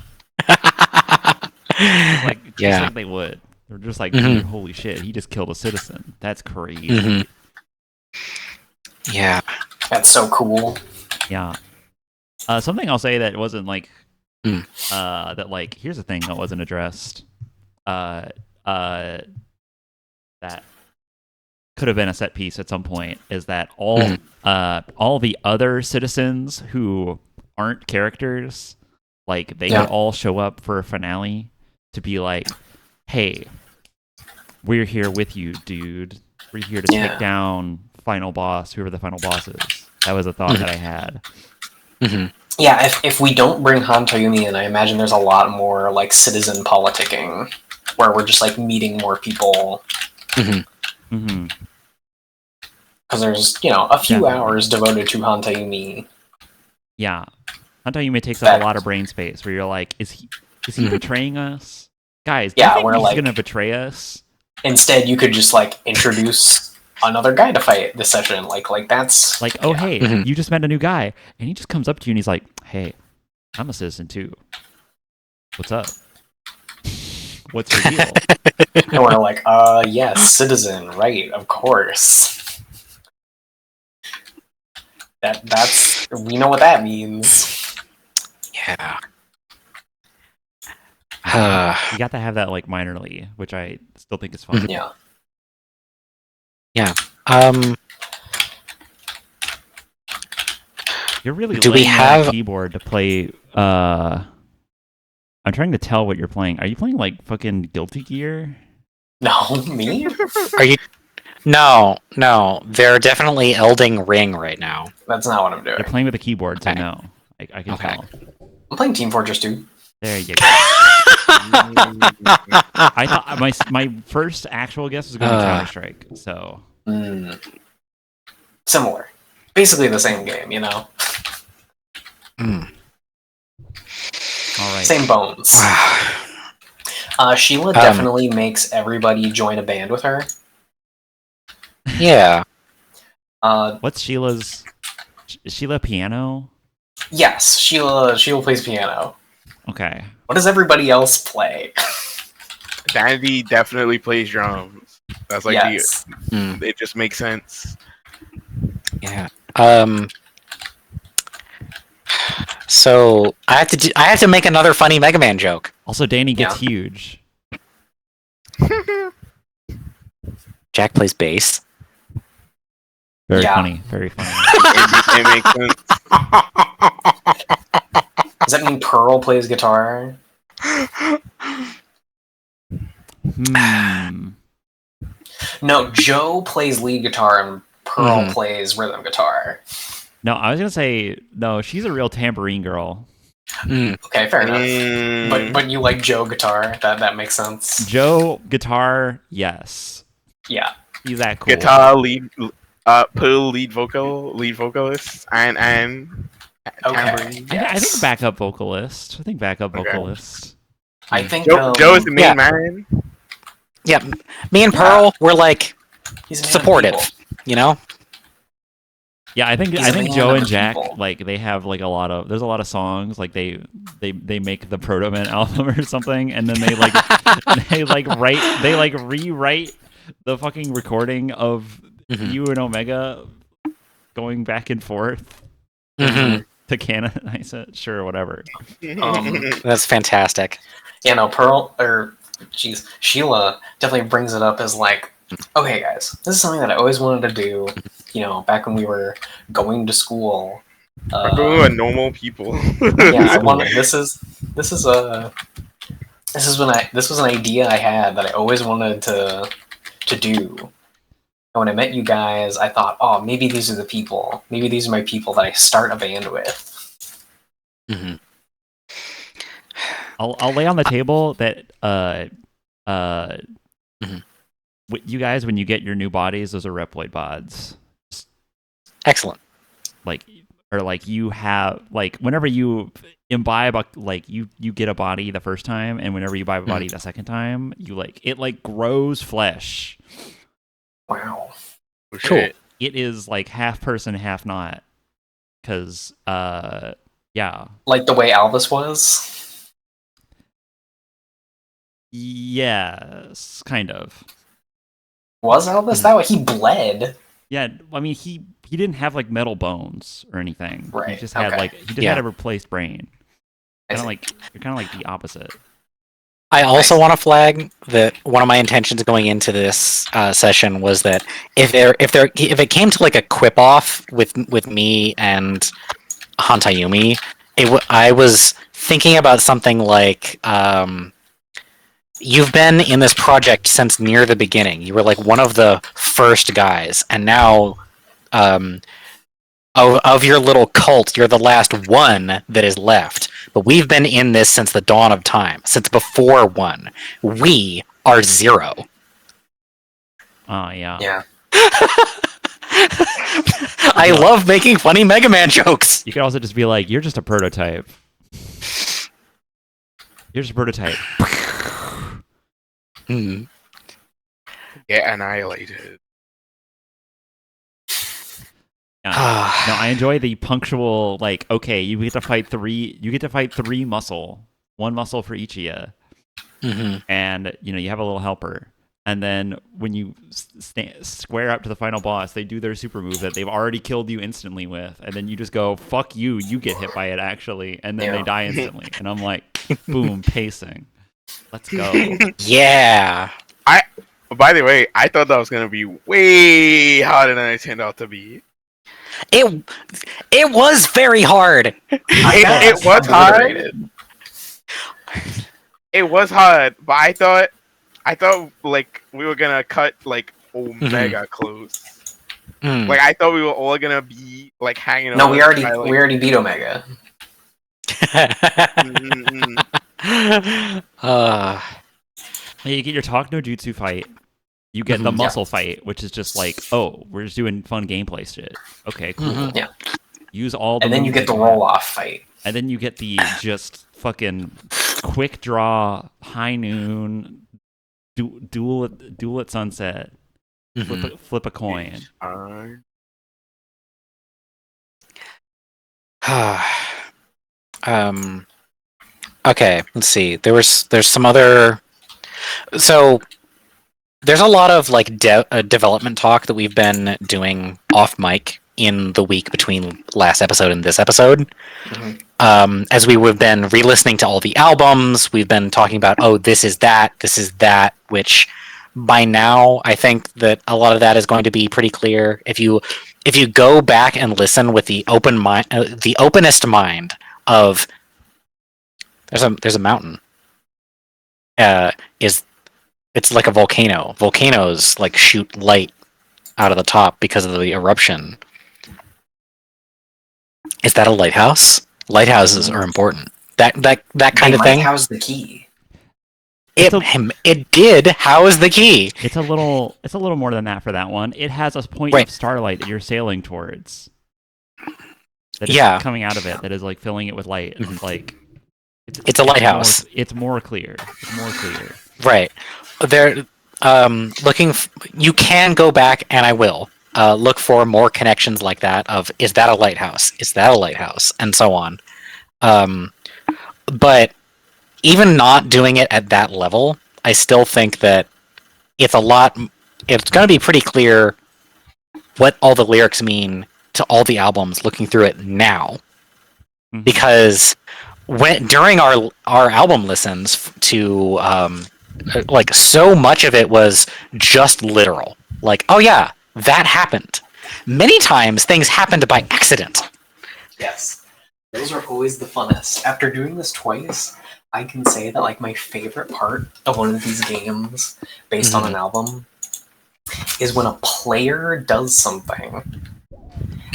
like they would. They're just like, Mhm. dude, holy shit, he just killed a citizen. That's crazy. Mhm. Yeah. That's so cool. Yeah. Something I'll say that wasn't like, Mm. that like here's the thing that wasn't addressed. Uh, uh, that could have been a set piece at some point is that all the other citizens who aren't characters, like they Yeah. could all show up for a finale to be like, hey, we're here with you, dude. We're here to Yeah. take down final boss, whoever the final boss is. That was a thought that I had. Mhm. Yeah, if we don't bring Han Toyumi in, I imagine there's a lot more like citizen politicking, where we're just like meeting more people Mm-hmm. because there's a few Definitely. hours devoted to Han Toyumi. Yeah. Hantayume takes up That- a lot of brain space where you're like, is he Mhm. betraying us? Guys, do Yeah, you think we're he's like- gonna betray us? Instead, you could just like introduce another guy to fight this session. Like that's Like, oh hey, Mhm. you just met a new guy, and he just comes up to you and he's like, hey, I'm a citizen too. What's up? What's your deal? and we're like, yes, citizen, right? Of course. That's we know what that means. Yeah. You got to have that like minorly, which I still think is fun. Mhm. Yeah. Um. You're really Do we laying on have- a keyboard to play. I'm trying to tell what you're playing. Are you playing like fucking Guilty Gear? No, me? Are you? No. They're definitely Elding Ring right now. That's not what I'm doing. You're playing with a keyboard, so Okay. no. I can Okay. tell. I'm playing Team Fortress 2. There you go. I thought my first actual guess was going to be Counter Strike. So Similar. Basically the same game, Mm. all right. Same bones. Sheila definitely makes everybody join a band with her. Yeah. What's Sheila's? Sheila piano? Yes, Sheila plays piano. Okay. What does everybody else play? Dandy definitely plays drums. That's like Yes. Mm. it just makes sense. Yeah. So I have to make another funny Mega Man joke. Also, Danny gets Yeah. huge. Jack plays bass. Very Yeah. funny. Very funny. It makes sense. Does that mean Pearl plays guitar? Hmm. No, Joe plays lead guitar and Pearl Mhm. plays rhythm guitar. No, I was gonna say no. She's a real tambourine girl. Mm. Okay, fair enough. Mm, But you like Joe guitar? That makes sense. Joe guitar, yes. Yeah. He's that cool. guitar lead, Pearl lead vocalist, and Okay. tambourine. I think backup vocalist. Okay. Vocalist. I think Joe is the main Yeah. man. Yeah. Me and Pearl, we're like he's a man of supportive. people. You know. Yeah, I think He's a man Joe of and the Jack people. like they have like there's a lot of songs like they make the Proto Man album or something, and then they rewrite the fucking recording of Mhm. you and Omega going back and forth Mhm. to canonize it. Sure, whatever. That's fantastic. Sheila definitely brings it up as like, okay, guys, this is something that I always wanted to do. Back when we were going to school. We're normal people. Yeah, I wanted. This was an idea I had that I always wanted to do. And when I met you guys, I thought, oh, maybe these are the people. Maybe these are my people that I start a band with. Hmm. I'll lay on the table that Mhm. you guys, when you get your new bodies, those are Reploid bods. Excellent. Like you have like whenever you imbibe you get a body the first time, and whenever you buy a body the second time, you like it like grows flesh. Wow. Oh, Cool. shit. It is like half person, half not. Because, yeah. Like the way Alvis was. Yes, kind of. Was Alvis that way? He bled. Yeah, I mean, he didn't have like metal bones or anything. He Right, just had okay. like he just Yeah. had a replaced brain. I Kind of see. like you're kind of like the opposite. I also want to flag that one of my intentions going into this session was that if it came to like a quip off with me and Hantayumi, I was thinking about something like you've been in this project since near the beginning. You were like one of the first guys, and now of your little cult, you're the last one that is left. But we've been in this since the dawn of time, since before one. We are zero. Oh yeah. Yeah. I love making funny Mega Man jokes. You could also just be like, you're just a prototype. You're just a prototype. Hmm. Get annihilated. No, I enjoy the punctual, like, okay, you get to fight three muscle. One muscle for each of you. Mhm. And, you have a little helper. And then when you square up to the final boss, they do their super move that they've already killed you instantly with. And then you just go, fuck you, you get hit by it, actually. And then they Yeah. die instantly. And I'm like, boom, pacing. Let's go. Yeah. By the way, I thought that was gonna be way harder than it turned out to be. It was very hard. It was hard. Obliterated. It was hard, but I thought like we were gonna cut like Omega close. Mm. Like I thought we were all gonna be like hanging. No, on we already beat Omega. uh, You get your Talk No Jutsu fight. You get the Mhm. muscle fight, which is just like, oh, we're just doing fun gameplay shit. Okay, cool. Mhm. Yeah. Use all the And then you moves get the that have. roll off fight. And then you get the just fucking quick draw, high noon, duel at sunset, mhm. flip a coin. Okay, let's see. There's some other. So there's a lot of like development talk that we've been doing off mic in the week between last episode and this episode. Mhm. As we've been re-listening to all the albums, we've been talking about, oh, this is that, which by now I think that a lot of that is going to be pretty clear. If you go back and listen with the open mind, the openest mind of there's a mountain. It's like a volcano. Volcanoes like shoot light out of the top because of the eruption. Is that a lighthouse? Lighthouses are important. That kind of thing. How's the key? It did house the key. It's a little more than that for that one. It has a point Right. of starlight that you're sailing towards. That is Yeah. coming out of it. That is like filling it with light. And it's like It's a lighthouse. It's more clear. It's more clear. Right. There. You can go back, and I will look for more connections like that. Of is that a lighthouse? Is that a lighthouse? And so on. But even not doing it at that level, I still think that it's a lot. It's going to be pretty clear what all the lyrics mean to all the albums. Looking through it now, Mhm. because during our album listens to like so much of it was just literal. Like, oh yeah, that happened. Many times things happened by accident. Yes. Those are always the funnest. After doing this twice, I can say that like my favorite part of one of these games based on an album is when a player does something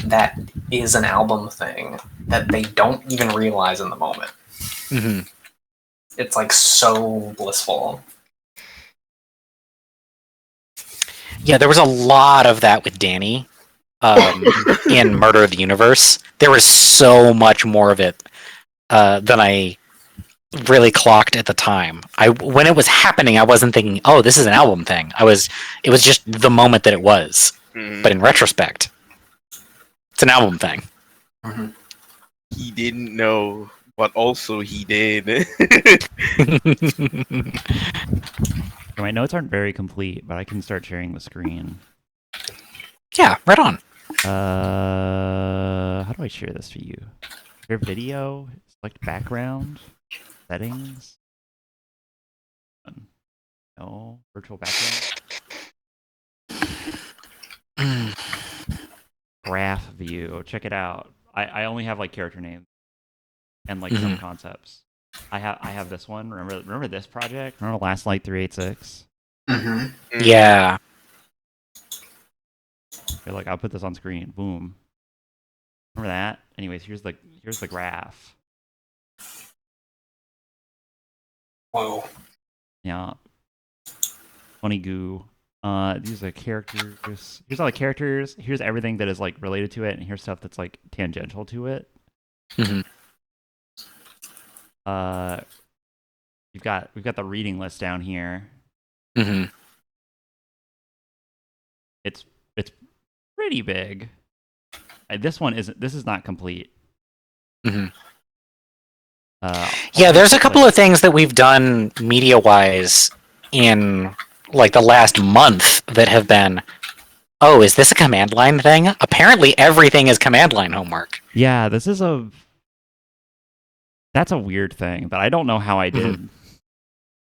that is an album thing that they don't even realize in the moment. Mm-hmm. It's like so blissful. Yeah, there was a lot of that with Danny in Murder of the Universe. There was so much more of it than I really clocked at the time. When it was happening, I wasn't thinking, "Oh, this is an album thing." It was just the moment that it was. Mhm. But in retrospect, it's an album thing. Mhm. He didn't know, but also he did. My notes aren't very complete, but I can start sharing the screen. Yeah, right on. How do I share this to you? Share video, select background, settings. No, virtual background. Graph view. Check it out. I only have like character names and like some concepts. I have this one. Remember this project? Remember Last Light 386? Mhm. Yeah. You're like, I'll put this on screen. Boom. Remember that? Anyways, here's the graph. Whoa. Yeah. Funny goo. These are characters. Here's all the characters. Here's everything that is like related to it, and here's stuff that's like tangential to it. Mhm. We've got the reading list down here. hmm It's pretty big. This is not complete. Mhm. Uh, Yeah, there's a couple of things that we've done media-wise in like the last month that have been, oh, is this a command line thing? Apparently everything is command line homework. Yeah, that's a weird thing that I don't know how I did.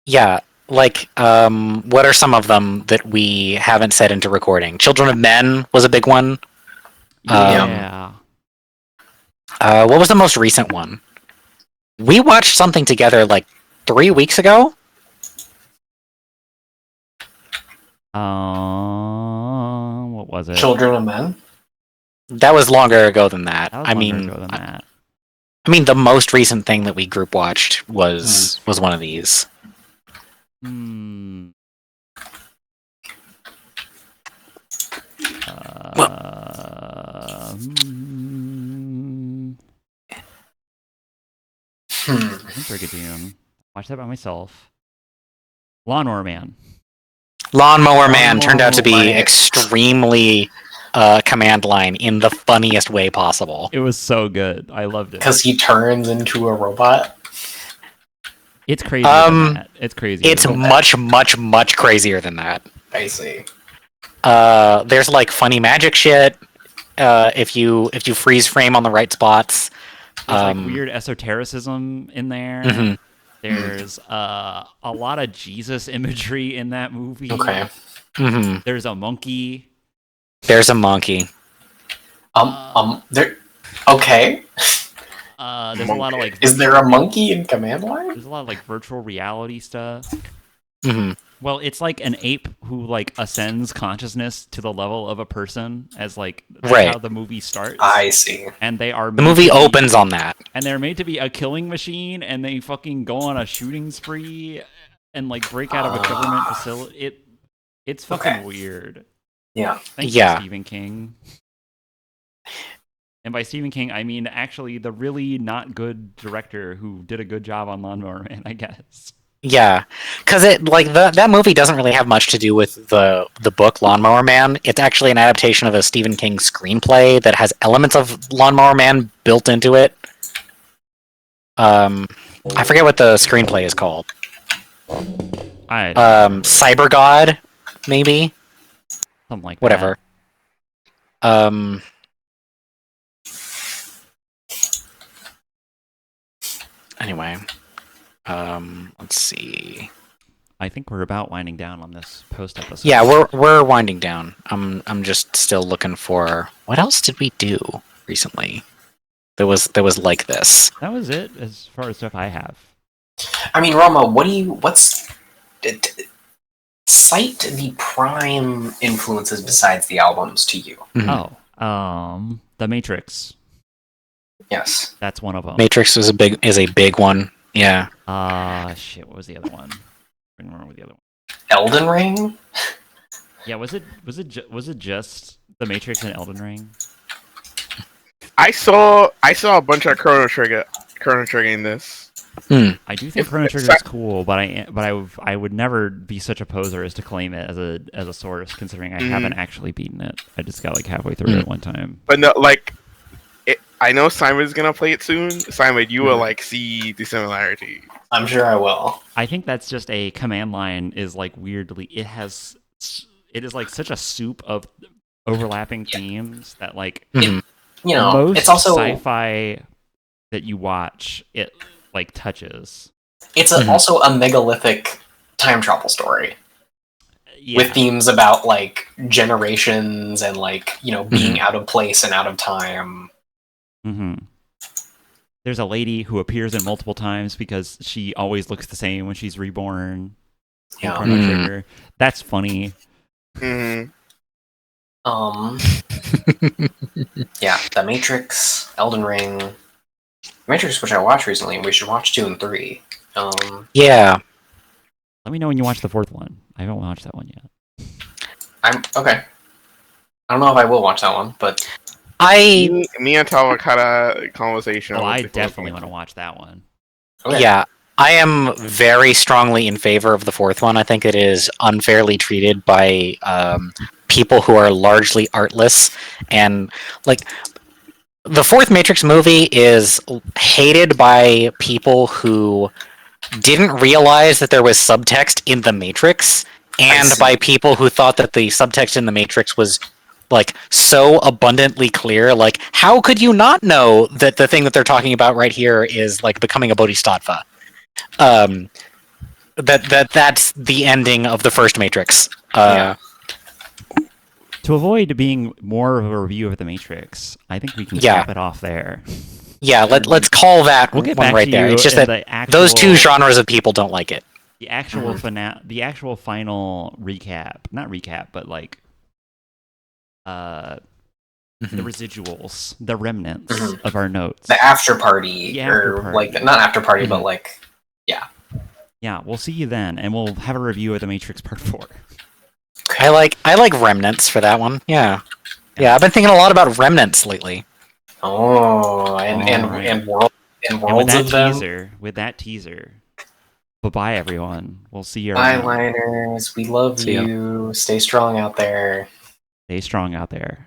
Yeah, like what are some of them that we haven't set into recording? Children of Men was a big one. Yeah. What was the most recent one? We watched something together like 3 weeks ago. What was it? Children of Men. That was longer ago than that. That was longer ago than that. I mean, the most recent thing that we group watched was one of these. Hmm. Brigadoon. Watch that by myself. Lawnmower Man. Lawnmower Man turned out to be Lawnmower Man. extremely command line in the funniest way possible. It was so good. I loved it. Because he turns into a robot. It's crazy. Than that. It's crazy. It's much, much, much crazier than that. I see. There's like funny magic shit. If you freeze frame on the right spots. There's like weird esotericism in there. Mhm. There's a lot of Jesus imagery in that movie. Okay. Mhm. There's a monkey. There's a monkey. There. Okay. There's a lot of like. Is there a monkey in command line? There's a lot of like virtual reality stuff. hmm Well, it's like an ape who like ascends consciousness to the level of a person as like that's Right. how the movie starts. I see. And they are The movie opens on that. and they're made to be a killing machine, and they fucking go on a shooting spree and like break out of a government facility. It's fucking Okay. weird. Yeah. Thanks Yeah. to Stephen King. And by Stephen King, I mean actually the really not good director who did a good job on Lawnmower Man, I guess. Yeah, because that movie doesn't really have much to do with the book Lawnmower Man. It's actually an adaptation of a Stephen King screenplay that has elements of Lawnmower Man built into it. I forget what the screenplay is called. Cyber God, maybe. Something like Whatever. Anyway, let's see. I think we're about winding down on this post episode. Yeah, we're winding down. I'm just still looking for what else did we do recently? There was like this. That was it as far as stuff I have. I mean, Roma, cite the prime influences besides the albums to you? Mhm. The Matrix. Yes. That's one of them. Matrix is a big one. Yeah. Shit. What was the other one? I don't remember the other one. Elden Ring? Yeah, was it just The Matrix and Elden Ring? I saw a bunch of Chrono Trigger in this. I do think Chrono Trigger is cool, but I would never be such a poser as to claim it as a source, considering I haven't actually beaten it. I just got like halfway through it one time. But no, like, I know Simon's gonna play it soon. Simon, you will like see the similarity. I'm sure I will. I think that's just a command line is like weirdly it is like such a soup of overlapping themes that like You know, most it's also sci-fi that you watch it like touches. it's also a megalithic time travel story Yeah. with themes about like generations and like being out of place and out of time. There's a lady who appears in multiple times because she always looks the same when she's reborn. In Yeah. Chrono Trigger. That's funny. Mm-hmm. Yeah, The Matrix, Elden Ring, Matrix, which I watched recently. We should watch 2 and 3. Yeah. Let me know when you watch the fourth one. I haven't watched that one yet. I'm okay. I don't know if I will watch that one, but Me and Tawa had a conversation. Oh, on I the definitely fourth want to watch that one. okay. Yeah, I am very strongly in favor of the fourth one. I think it is unfairly treated by people who are largely artless, and like the fourth Matrix movie is hated by people who didn't realize that there was subtext in the Matrix, and see. by people who thought that the subtext in the Matrix was like so abundantly clear. Like, how could you not know that the thing that they're talking about right here is like becoming a bodhisattva? That's the ending of the first Matrix. Yeah. To avoid being more of a review of the Matrix, I think we can Yeah. cap it off there. Yeah, let's call that We'll get one back right to there. you It's just in that the those two actual- genres of people don't like it. The actual the actual final recap, not recap, but like the residuals, the remnants of our notes. The after party, The after or party. like not after party, but like Yeah, we'll see you then, and we'll have a review of the Matrix Part 4. I like remnants for that one. Yeah. Yeah, I've been thinking a lot about remnants lately. and Alright. world and And with worlds that of them. teaser, bye-bye everyone. We'll see you Bye, around. liners. We love See ya. you. Stay strong out there. Stay strong out there.